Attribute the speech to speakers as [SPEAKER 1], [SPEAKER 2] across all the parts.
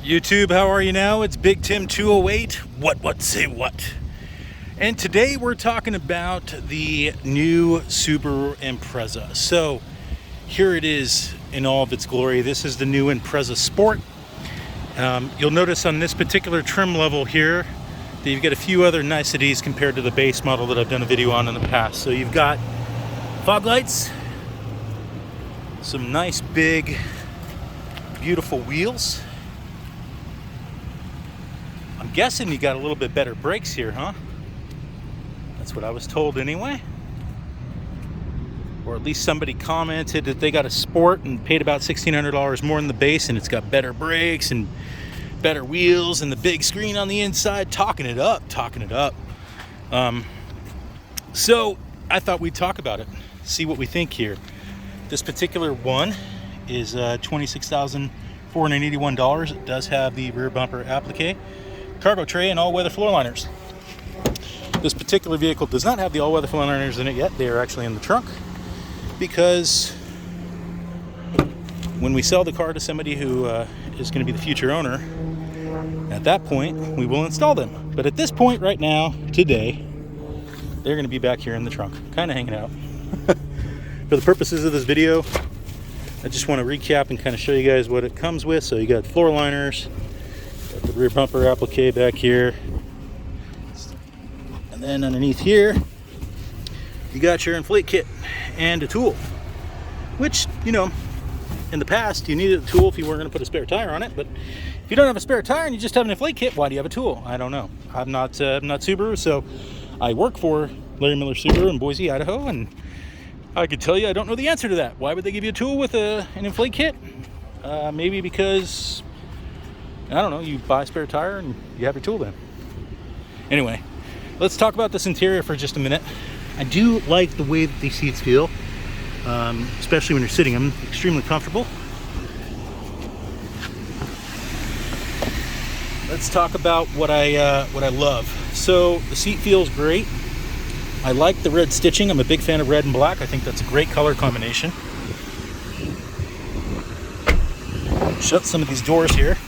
[SPEAKER 1] YouTube, how are you now? It's Big Tim 208. What, say what? And today we're talking about the new Subaru Impreza. So here it is in all of its glory. This is the new Impreza Sport. You'll notice on this particular trim level here that you've got a few other niceties compared to the base model that I've done a video on in the past. So you've got fog lights, some nice big beautiful wheels. I'm guessing you got a little bit better brakes here, huh? That's what I was told anyway. Or at least somebody commented that they got a Sport and paid about $1,600 more than the base, and it's got better brakes and better wheels and the big screen on the inside. Talking it up. So I thought we'd talk about it, see what we think here. This particular one is $26,481. It does have the rear bumper applique, cargo tray, and all-weather floor liners. This particular vehicle does not have the all-weather floor liners in it yet. They are actually in the trunk because when we sell the car to somebody who is going to be the future owner, at that point we will install them. But at this point right now, today, they're going to be back here in the trunk, kind of hanging out. For the purposes of this video, I just want to recap and kind of show you guys what it comes with. So you got floor liners, got the rear bumper applique back here, and then underneath here you got your inflate kit and a tool, which, you know, in the past you needed a tool if you weren't going to put a spare tire on it. But if you don't have a spare tire and you just have an inflate kit, why do you have a tool? I don't know. I'm not Subaru, so I work for Larry Miller Subaru in Boise, Idaho, and I could tell you I don't know the answer to that. Why would they give you a tool with an inflate kit? Maybe because, I don't know, you buy a spare tire and you have your tool then. Anyway, let's talk about this interior for just a minute. I do like the way that these seats feel, especially when you're sitting in them. Extremely comfortable. Let's talk about what I love. So the seat feels great. I like the red stitching. I'm a big fan of red and black. I think that's a great color combination. Shut some of these doors here.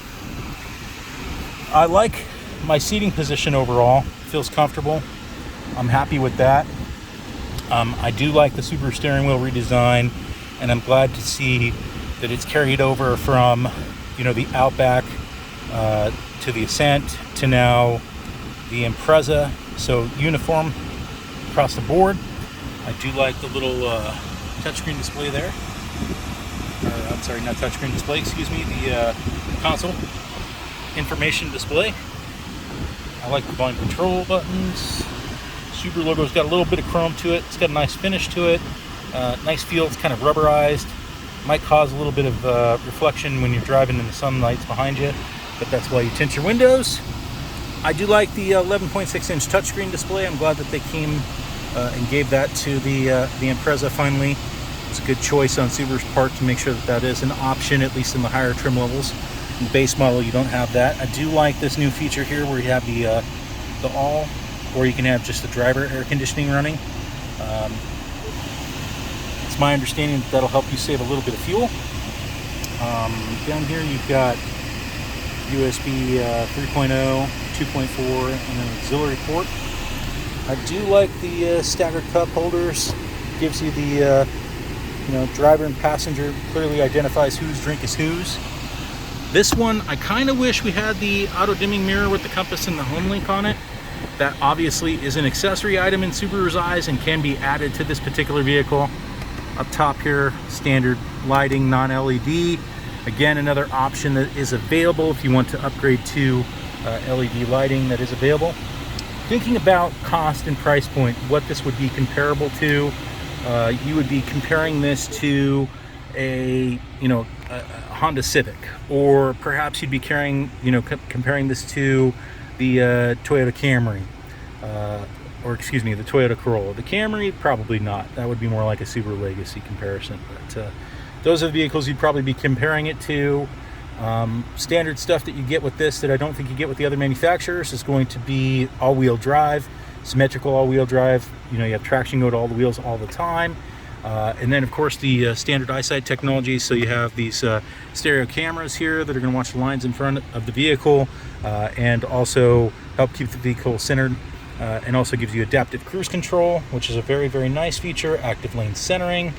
[SPEAKER 1] I like my seating position overall. It feels comfortable. I'm happy with that. I do like the Subaru steering wheel redesign, and I'm glad to see that it's carried over from, you know, the Outback to the Ascent to now the Impreza. So uniform across the board. I do like the little touchscreen display there. I'm sorry, not touchscreen display, excuse me, the console information display. I like the volume control buttons. Subaru logo's got a little bit of chrome to it. It's got a nice finish to it. Nice feel. It's kind of rubberized. Might cause a little bit of reflection when you're driving and the sunlight's behind you, but that's why you tint your windows. I do like the 11.6-inch touchscreen display. I'm glad that they came and gave that to the Impreza finally. It's a good choice on Subaru's part to make sure that that is an option, at least in the higher trim levels. In the base model, you don't have that. I do like this new feature here where you have the all, or you can have just the driver air conditioning running. It's my understanding that that'll help you save a little bit of fuel. Down here you've got USB 3.0, 2.4, and an auxiliary port. I do like the staggered cup holders. Gives you the driver and passenger, clearly identifies whose drink is whose. This one, I kind of wish we had the auto dimming mirror with the compass and the home link on it. That obviously is an accessory item in Subaru's eyes and can be added to this particular vehicle. Up top here, standard lighting, non-LED. Again, another option that is available if you want to upgrade to LED lighting, that is available. Thinking about cost and price point, what this would be comparable to, you would be comparing this to a Honda Civic, or perhaps you'd be comparing this to the Toyota Camry, or excuse me, the Toyota Corolla. The Camry, probably not. That would be more like a Subaru Legacy comparison. But those are the vehicles you'd probably be comparing it to. Standard stuff that you get with this that I don't think you get with the other manufacturers is going to be all-wheel drive, symmetrical all-wheel drive. You have traction go to all the wheels all the time. And then of course the standard eyesight technology, so you have these stereo cameras here that are going to watch the lines in front of the vehicle, and also help keep the vehicle centered, and also gives you adaptive cruise control, which is a very, very nice feature. Active lane centering,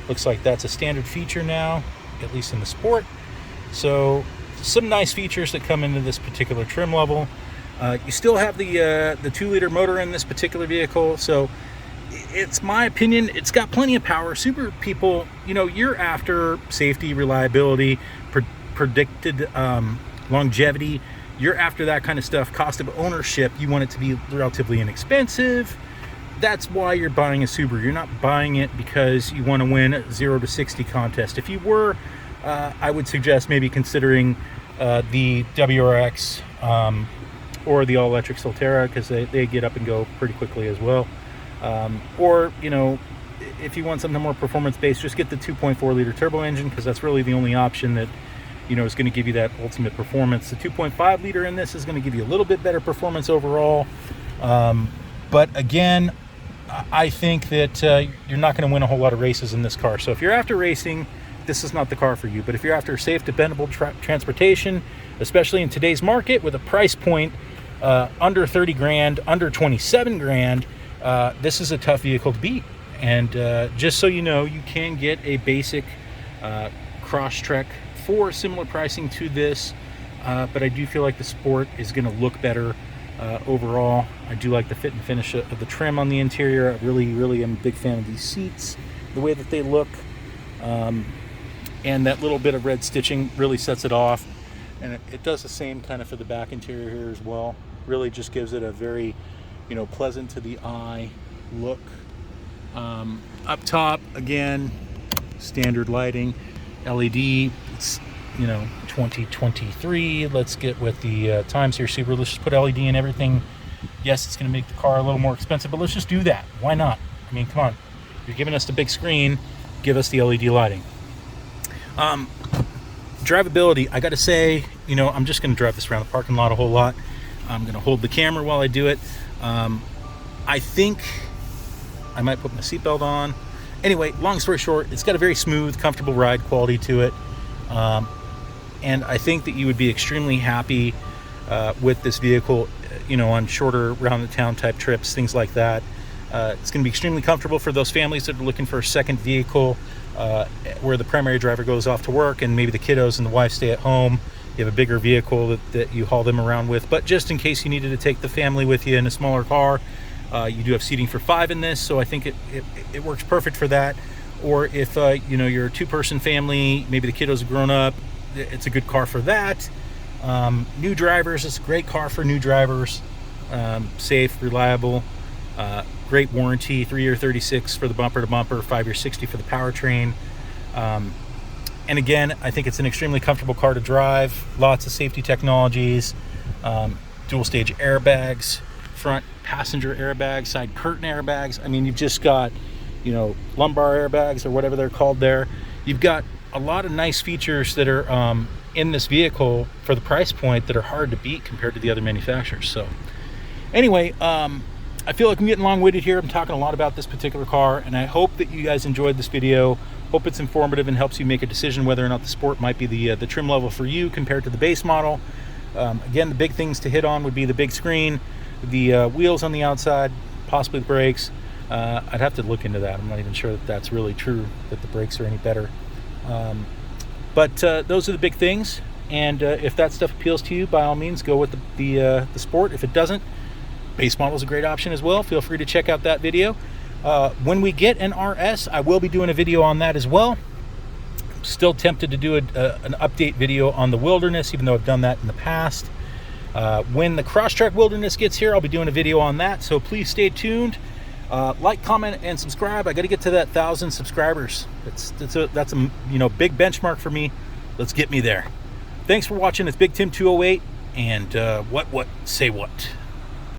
[SPEAKER 1] looks like that's a standard feature now, at least in the Sport. So some nice features that come into this particular trim level. You still have the 2-liter motor in this particular vehicle, so it's my opinion, it's got plenty of power. Super people, you know, you're after safety, reliability, predicted longevity. You're after that kind of stuff. Cost of ownership, you want it to be relatively inexpensive. That's why you're buying a Subaru. You're not buying it because you want to win a 0 to 60 contest. If you were, I would suggest maybe considering the WRX or the all-electric Solterra, because they get up and go pretty quickly as well. Or, you know, if you want something more performance-based, just get the 2.4-liter turbo engine, because that's really the only option that, you know, is going to give you that ultimate performance. The 2.5-liter in this is going to give you a little bit better performance overall. But again, I think that you're not going to win a whole lot of races in this car. So if you're after racing, this is not the car for you. But if you're after safe, dependable transportation, especially in today's market with a price point under 30 grand, under 27 grand, this is a tough vehicle to beat. And just so you know, you can get a basic Crosstrek for similar pricing to this, but I do feel like the Sport is going to look better overall. I do like the fit and finish of the trim on the interior. I really am a big fan of these seats, the way that they look, and that little bit of red stitching really sets it off. And it does the same kind of for the back interior here as well. Really just gives it a very, you know, pleasant to the eye look. Up top, again, standard lighting, LED. It's, you know, 2023. Let's get with the times here. See, let's just put LED in everything. Yes, it's going to make the car a little more expensive, but let's just do that. Why not? I mean, come on. You're giving us the big screen, give us the LED lighting. Drivability, I got to say, you know, I'm just going to drive this around the parking lot a whole lot. I'm going to hold the camera while I do it. I think I might put my seatbelt on. Anyway, long story short, it's got a very smooth, comfortable ride quality to it. And I think that you would be extremely happy with this vehicle, you know, on shorter round the town type trips, things like that. It's going to be extremely comfortable for those families that are looking for a second vehicle, where the primary driver goes off to work and maybe the kiddos and the wife stay at home. You have a bigger vehicle that you haul them around with. But just in case you needed to take the family with you in a smaller car, you do have seating for 5 in this, so I think it works perfect for that. Or if you know, you're a 2-person family, maybe the kiddos have grown up, it's a good car for that. New drivers, it's a great car for new drivers. Safe, reliable, great warranty, 3-year 36 for the bumper to bumper, 5-year 60 for the powertrain. And again, I think it's an extremely comfortable car to drive. Lots of safety technologies, dual stage airbags, front passenger airbags, side curtain airbags. I mean, you've just got, you know, lumbar airbags or whatever they're called there. You've got a lot of nice features that are in this vehicle for the price point that are hard to beat compared to the other manufacturers. So anyway, I feel like I'm getting long-winded here. I'm talking a lot about this particular car, and I hope that you guys enjoyed this video. Hope it's informative and helps you make a decision whether or not the Sport might be the trim level for you compared to the base model. Again, the big things to hit on would be the big screen, the wheels on the outside, possibly the brakes. I'd have to look into that. I'm not even sure that that's really true, that the brakes are any better. But those are the big things, and if that stuff appeals to you, by all means, go with the Sport. If it doesn't, base model is a great option as well. Feel free to check out that video. When we get an RS, I will be doing a video on that as well. I'm still tempted to do an update video on the Wilderness, even though I've done that in the past. When the Crosstrek Wilderness gets here, I'll be doing a video on that, so please stay tuned. Like, comment, and subscribe. I got to get to that 1,000 subscribers. That's a you know, big benchmark for me. Let's get me there. Thanks for watching. It's Big Tim 208, and say what?